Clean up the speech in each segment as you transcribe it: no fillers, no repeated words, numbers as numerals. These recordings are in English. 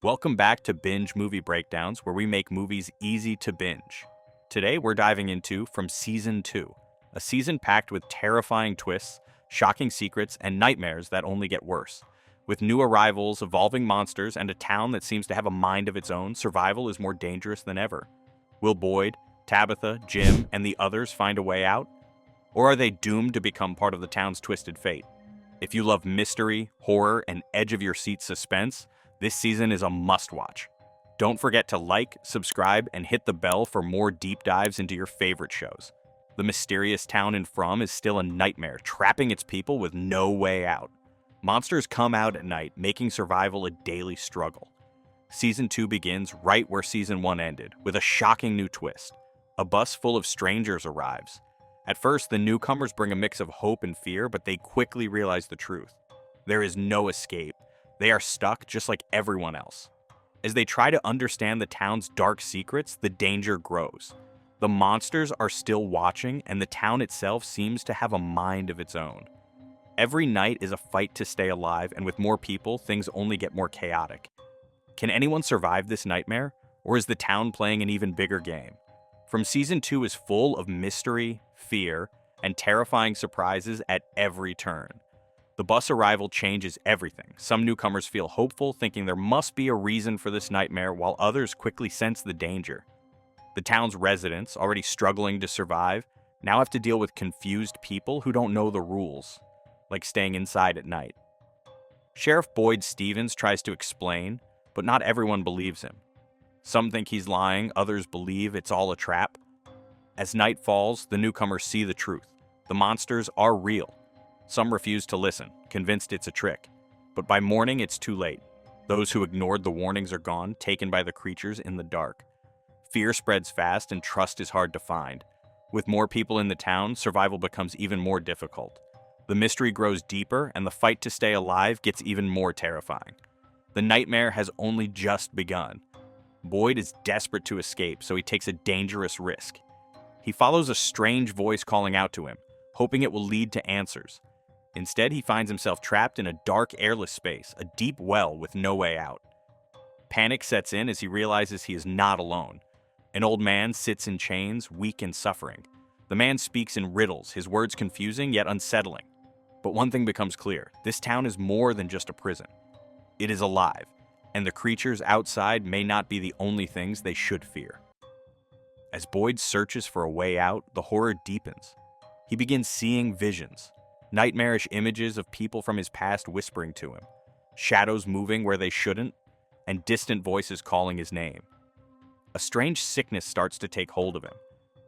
Welcome back to Binge Movie Breakdowns, where we make movies easy to binge. Today, we're diving into From Season 2, a season packed with terrifying twists, shocking secrets, and nightmares that only get worse. With new arrivals, evolving monsters, and a town that seems to have a mind of its own, survival is more dangerous than ever. Will Boyd, Tabitha, Jim, and the others find a way out? Or are they doomed to become part of the town's twisted fate? If you love mystery, horror, and edge-of-your-seat suspense, this season is a must-watch. Don't forget to like, subscribe, and hit the bell for more deep dives into your favorite shows. The mysterious town in From is still a nightmare, trapping its people with no way out. Monsters come out at night, making survival a daily struggle. Season 2 begins right where Season 1 ended, with a shocking new twist. A bus full of strangers arrives. At first, the newcomers bring a mix of hope and fear, but they quickly realize the truth. There is no escape. They are stuck just like everyone else. As they try to understand the town's dark secrets, the danger grows. The monsters are still watching, and the town itself seems to have a mind of its own. Every night is a fight to stay alive, and with more people, things only get more chaotic. Can anyone survive this nightmare, or is the town playing an even bigger game? From Season 2 is full of mystery, fear, and terrifying surprises at every turn. The bus arrival changes everything. Some newcomers feel hopeful, thinking there must be a reason for this nightmare, while others quickly sense the danger. The town's residents, already struggling to survive, now have to deal with confused people who don't know the rules, like staying inside at night. Sheriff Boyd Stevens tries to explain, but not everyone believes him. Some think he's lying, others believe it's all a trap. As night falls, the newcomers see the truth. The monsters are real. Some refuse to listen, convinced it's a trick. But by morning, it's too late. Those who ignored the warnings are gone, taken by the creatures in the dark. Fear spreads fast and trust is hard to find. With more people in the town, survival becomes even more difficult. The mystery grows deeper, and the fight to stay alive gets even more terrifying. The nightmare has only just begun. Boyd is desperate to escape, so he takes a dangerous risk. He follows a strange voice calling out to him, hoping it will lead to answers. Instead, he finds himself trapped in a dark, airless space, a deep well with no way out. Panic sets in as he realizes he is not alone. An old man sits in chains, weak and suffering. The man speaks in riddles, his words confusing yet unsettling. But one thing becomes clear: this town is more than just a prison. It is alive, and the creatures outside may not be the only things they should fear. As Boyd searches for a way out, the horror deepens. He begins seeing visions. Nightmarish images of people from his past whispering to him, shadows moving where they shouldn't, and distant voices calling his name. A strange sickness starts to take hold of him.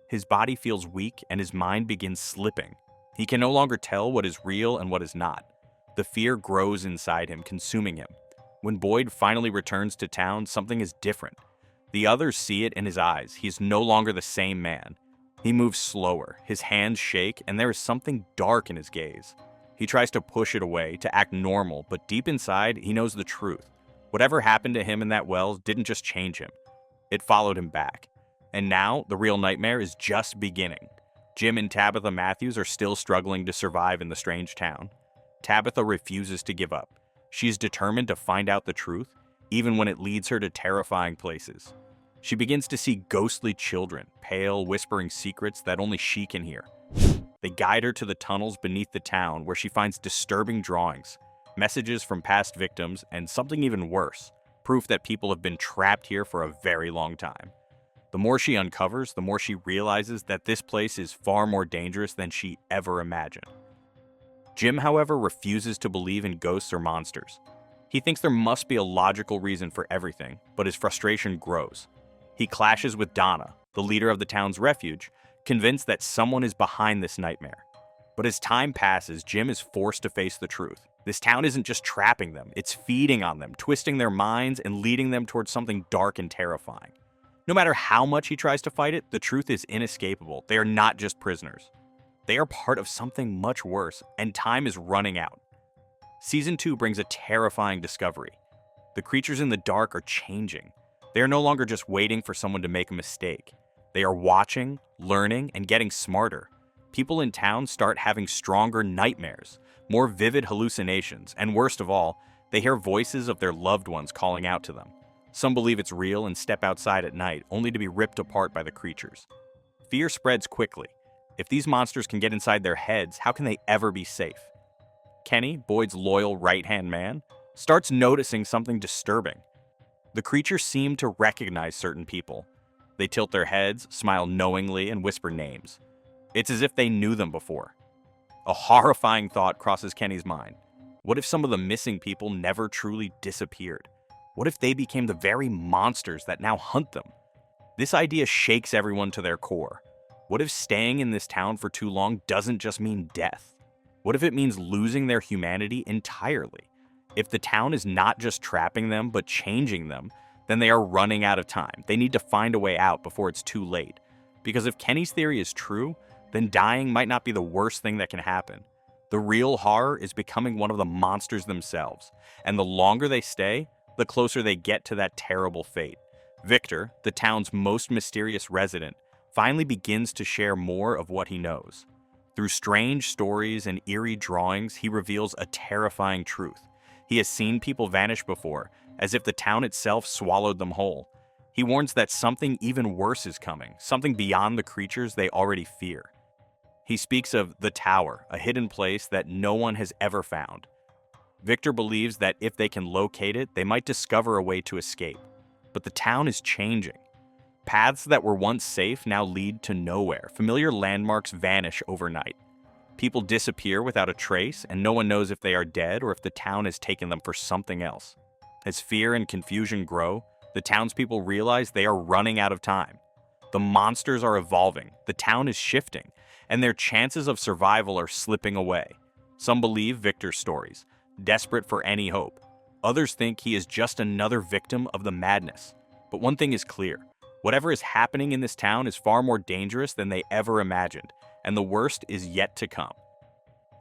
His body feels weak and his mind begins slipping. He can no longer tell what is real and what is not. The fear grows inside him, consuming him. When Boyd finally returns to town, something is different. The others see it in his eyes. He is no longer the same man. He moves slower, his hands shake, and there is something dark in his gaze. He tries to push it away, to act normal, but deep inside, he knows the truth. Whatever happened to him in that well didn't just change him. It followed him back. And now, the real nightmare is just beginning. Jim and Tabitha Matthews are still struggling to survive in the strange town. Tabitha refuses to give up. She is determined to find out the truth, even when it leads her to terrifying places. She begins to see ghostly children, pale, whispering secrets that only she can hear. They guide her to the tunnels beneath the town, where she finds disturbing drawings, messages from past victims, and something even worse, proof that people have been trapped here for a very long time. The more she uncovers, the more she realizes that this place is far more dangerous than she ever imagined. Jim, however, refuses to believe in ghosts or monsters. He thinks there must be a logical reason for everything, but his frustration grows. He clashes with Donna, the leader of the town's refuge, convinced that someone is behind this nightmare. But as time passes, Jim is forced to face the truth. This town isn't just trapping them, it's feeding on them, twisting their minds and leading them towards something dark and terrifying. No matter how much he tries to fight it, the truth is inescapable. They are not just prisoners. They are part of something much worse, and time is running out. Season 2 brings a terrifying discovery. The creatures in the dark are changing. They are no longer just waiting for someone to make a mistake. They are watching, learning, and getting smarter. People in town start having stronger nightmares, more vivid hallucinations, and worst of all, they hear voices of their loved ones calling out to them. Some believe it's real and step outside at night, only to be ripped apart by the creatures. Fear spreads quickly. If these monsters can get inside their heads, how can they ever be safe? Kenny, Boyd's loyal right-hand man, starts noticing something disturbing. The creatures seem to recognize certain people. They tilt their heads, smile knowingly, and whisper names. It's as if they knew them before. A horrifying thought crosses Kenny's mind. What if some of the missing people never truly disappeared? What if they became the very monsters that now hunt them? This idea shakes everyone to their core. What if staying in this town for too long doesn't just mean death? What if it means losing their humanity entirely? If the town is not just trapping them, but changing them, then they are running out of time. They need to find a way out before it's too late. Because if Kenny's theory is true, then dying might not be the worst thing that can happen. The real horror is becoming one of the monsters themselves, and the longer they stay, the closer they get to that terrible fate. Victor, the town's most mysterious resident, finally begins to share more of what he knows. Through strange stories and eerie drawings, he reveals a terrifying truth. He has seen people vanish before, as if the town itself swallowed them whole. He warns that something even worse is coming, something beyond the creatures they already fear. He speaks of the tower, a hidden place that no one has ever found. Victor believes that if they can locate it, they might discover a way to escape. But the town is changing. Paths that were once safe now lead to nowhere. Familiar landmarks vanish overnight. People disappear without a trace, and no one knows if they are dead or if the town has taken them for something else. As fear and confusion grow, the townspeople realize they are running out of time. The monsters are evolving, the town is shifting, and their chances of survival are slipping away. Some believe Victor's stories, desperate for any hope. Others think he is just another victim of the madness. But one thing is clear. Whatever is happening in this town is far more dangerous than they ever imagined, and the worst is yet to come.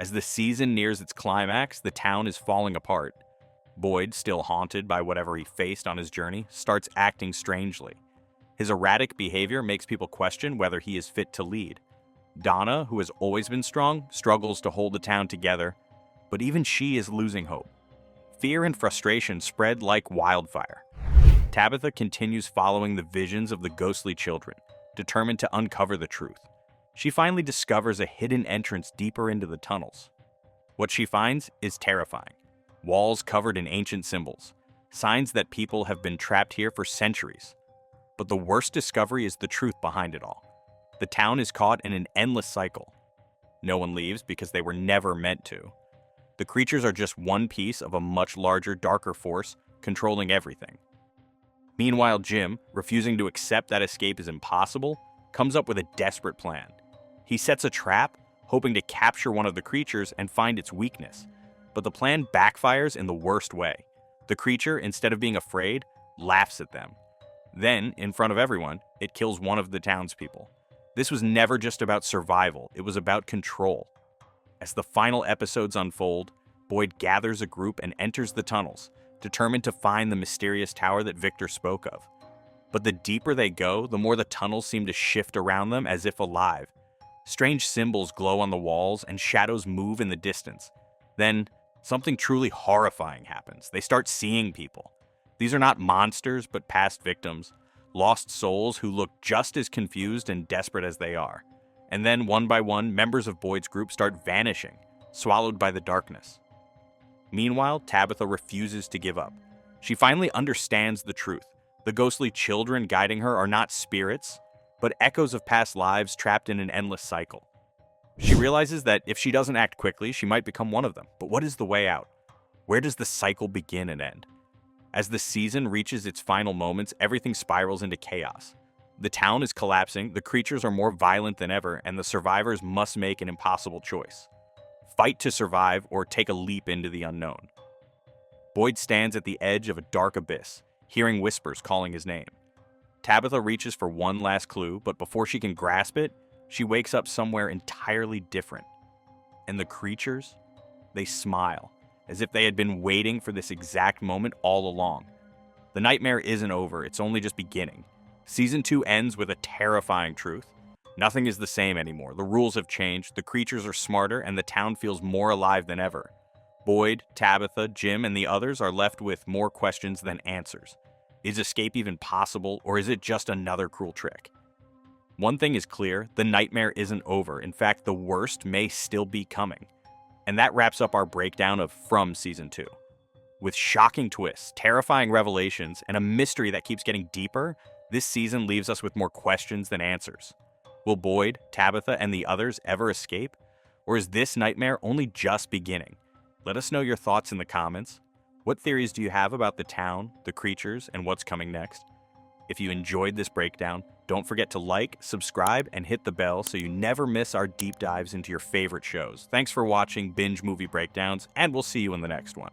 As the season nears its climax, the town is falling apart. Boyd, still haunted by whatever he faced on his journey, starts acting strangely. His erratic behavior makes people question whether he is fit to lead. Donna, who has always been strong, struggles to hold the town together, but even she is losing hope. Fear and frustration spread like wildfire. Tabitha continues following the visions of the ghostly children, determined to uncover the truth. She finally discovers a hidden entrance deeper into the tunnels. What she finds is terrifying. Walls covered in ancient symbols, signs that people have been trapped here for centuries. But the worst discovery is the truth behind it all. The town is caught in an endless cycle. No one leaves because they were never meant to. The creatures are just one piece of a much larger, darker force controlling everything. Meanwhile, Jim, refusing to accept that escape is impossible, comes up with a desperate plan. He sets a trap, hoping to capture one of the creatures and find its weakness. But the plan backfires in the worst way. The creature, instead of being afraid, laughs at them. Then, in front of everyone, it kills one of the townspeople. This was never just about survival, it was about control. As the final episodes unfold, Boyd gathers a group and enters the tunnels, determined to find the mysterious tower that Victor spoke of. But the deeper they go, the more the tunnels seem to shift around them as if alive. Strange symbols glow on the walls and shadows move in the distance. Then, something truly horrifying happens. They start seeing people. These are not monsters, but past victims, lost souls who look just as confused and desperate as they are. And then, one by one, members of Boyd's group start vanishing, swallowed by the darkness. Meanwhile, Tabitha refuses to give up. She finally understands the truth. The ghostly children guiding her are not spirits, but echoes of past lives trapped in an endless cycle. She realizes that if she doesn't act quickly, she might become one of them. But what is the way out? Where does the cycle begin and end? As the season reaches its final moments, everything spirals into chaos. The town is collapsing, the creatures are more violent than ever, and the survivors must make an impossible choice. Fight to survive or take a leap into the unknown. Boyd stands at the edge of a dark abyss, hearing whispers calling his name. Tabitha reaches for one last clue, but before she can grasp it, she wakes up somewhere entirely different. And the creatures? They smile, as if they had been waiting for this exact moment all along. The nightmare isn't over, it's only just beginning. Season 2 ends with a terrifying truth. Nothing is the same anymore. The rules have changed, the creatures are smarter, and the town feels more alive than ever. Boyd, Tabitha, Jim, and the others are left with more questions than answers. Is escape even possible, or is it just another cruel trick? One thing is clear, the nightmare isn't over. In fact, the worst may still be coming. And that wraps up our breakdown of From Season 2. With shocking twists, terrifying revelations, and a mystery that keeps getting deeper, this season leaves us with more questions than answers. Will Boyd, Tabitha, and the others ever escape? Or is this nightmare only just beginning? Let us know your thoughts in the comments. What theories do you have about the town, the creatures, and what's coming next? If you enjoyed this breakdown, don't forget to like, subscribe, and hit the bell so you never miss our deep dives into your favorite shows. Thanks for watching Binge Movie Breakdowns, and we'll see you in the next one.